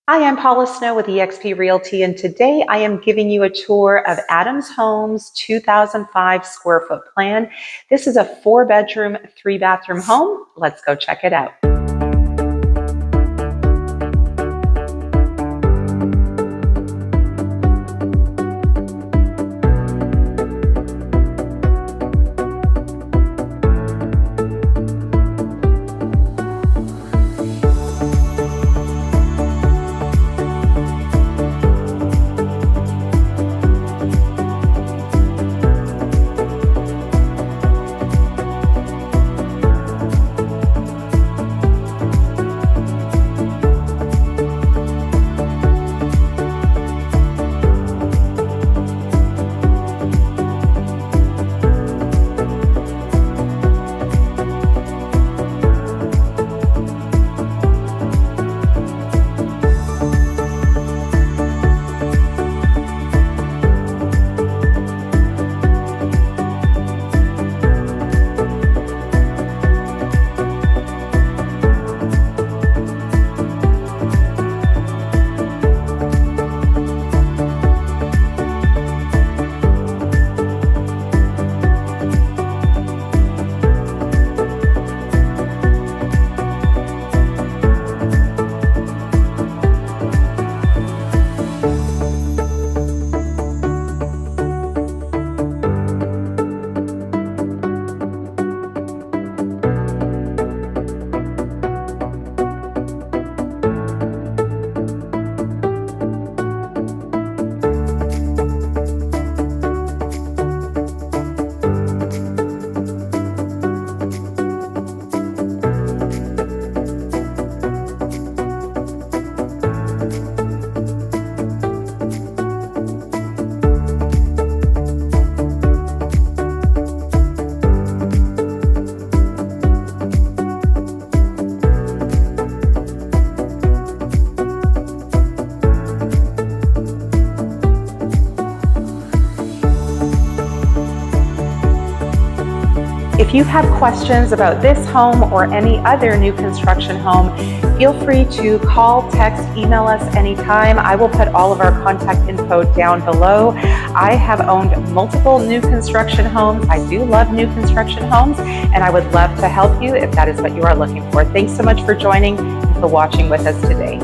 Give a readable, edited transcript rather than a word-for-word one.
Hi, I'm Paula Snow with eXp Realty, and today I am giving you a tour of Adams Homes 2005 square foot plan. This is a 4-bedroom, 3-bathroom home. Let's go check it out. If you have questions about this home or any other new construction home, feel free to call, text, email us anytime. I will put all of our contact info down below. I have owned multiple new construction homes. I do love new construction homes, and I would love to help you if that is what you are looking for. Thanks so much for joining and for watching with us today.